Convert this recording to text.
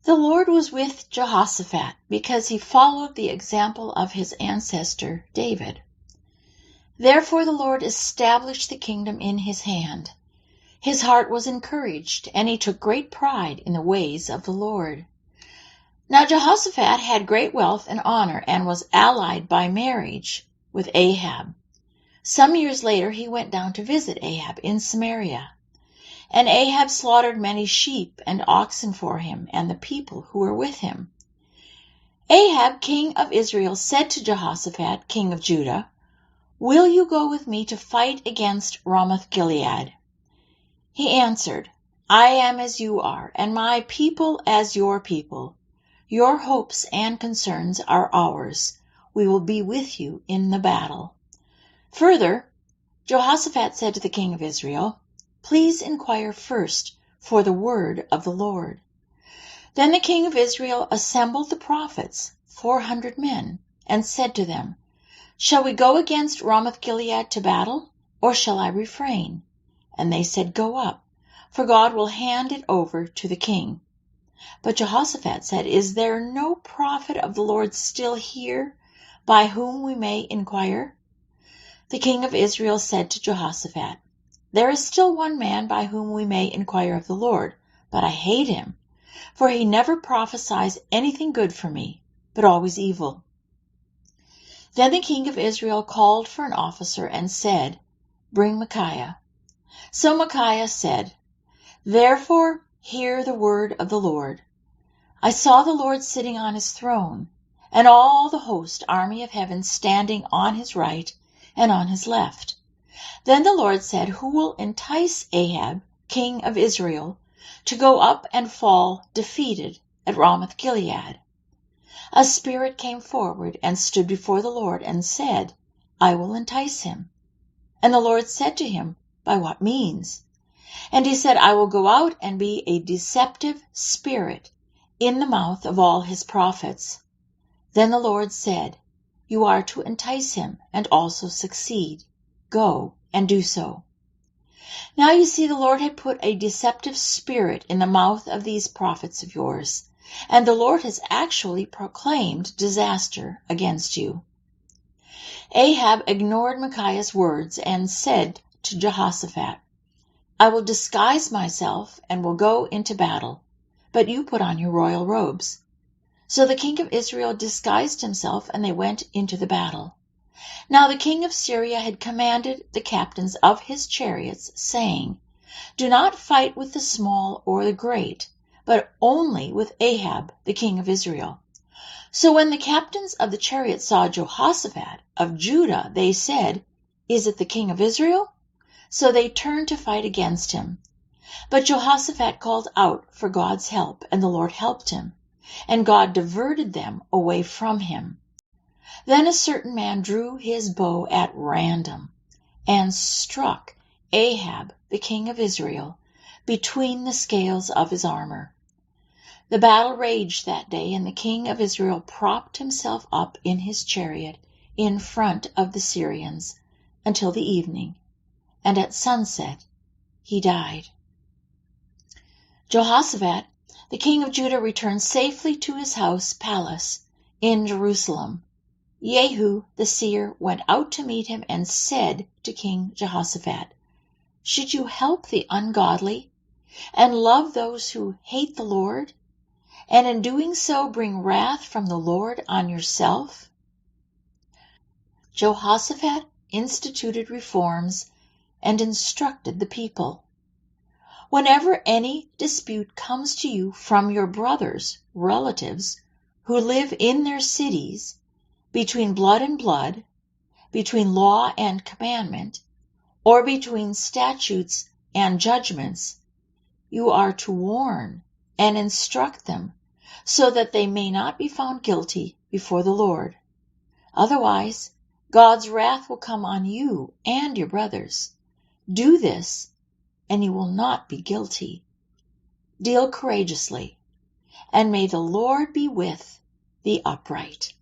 The Lord was with Jehoshaphat because he followed the example of his ancestor David. Therefore the Lord established the kingdom in his hand. His heart was encouraged, and he took great pride in the ways of the Lord. Now Jehoshaphat had great wealth and honor and was allied by marriage with Ahab. Some years later he went down to visit Ahab in Samaria. And Ahab slaughtered many sheep and oxen for him and the people who were with him. Ahab, king of Israel, said to Jehoshaphat, king of Judah, "Will you go with me to fight against Ramoth-Gilead?" He answered, "I am as you are, and my people as your people. Your hopes and concerns are ours. We will be with you in the battle." Further, Jehoshaphat said to the king of Israel, "Please inquire first for the word of the Lord." Then the king of Israel assembled the prophets, 400 men, and said to them, "Shall we go against Ramoth-Gilead to battle, or shall I refrain?" And they said, "Go up, for God will hand it over to the king." But Jehoshaphat said, "Is there no prophet of the Lord still here, by whom we may inquire?" The king of Israel said to Jehoshaphat, "There is still one man by whom we may inquire of the Lord, but I hate him, for he never prophesies anything good for me, but always evil." Then the king of Israel called for an officer and said, "Bring Micaiah." So Micaiah said, "Therefore hear the word of the Lord. I saw the Lord sitting on his throne, and all the host army of heaven standing on his right and on his left. Then the Lord said, Who will entice Ahab, king of Israel, to go up and fall defeated at Ramoth-Gilead?" A spirit came forward and stood before the Lord and said, "I will entice him." And the Lord said to him, "By what means?" And he said, "I will go out and be a deceptive spirit in the mouth of all his prophets." Then the Lord said, "You are to entice him and also succeed. Go and do so." Now you see, the Lord had put a deceptive spirit in the mouth of these prophets of yours, and the Lord has actually proclaimed disaster against you. Ahab ignored Micaiah's words and said to Jehoshaphat, "I will disguise myself and will go into battle, but you put on your royal robes." So the king of Israel disguised himself, and they went into the battle. Now the king of Syria had commanded the captains of his chariots, saying, "Do not fight with the small or the great, but only with Ahab, the king of Israel." So when the captains of the chariots saw Jehoshaphat of Judah, they said, "Is it the king of Israel?" So they turned to fight against him. But Jehoshaphat called out for God's help, and the Lord helped him, and God diverted them away from him. Then a certain man drew his bow at random and struck Ahab, the king of Israel, between the scales of his armor. The battle raged that day, and the king of Israel propped himself up in his chariot in front of the Syrians until the evening, and at sunset he died. Jehoshaphat, the king of Judah, returned safely to his house palace in Jerusalem. Jehu the seer went out to meet him and said to King Jehoshaphat, "Should you help the ungodly and love those who hate the Lord, and in doing so bring wrath from the Lord on yourself?" Jehoshaphat instituted reforms and instructed the people. Whenever any dispute comes to you from your brothers, relatives, who live in their cities, between blood and blood, between law and commandment, or between statutes and judgments, you are to warn and instruct them, so that they may not be found guilty before the Lord. Otherwise, God's wrath will come on you and your brothers. Do this, and you will not be guilty. Deal courageously, and may the Lord be with the upright.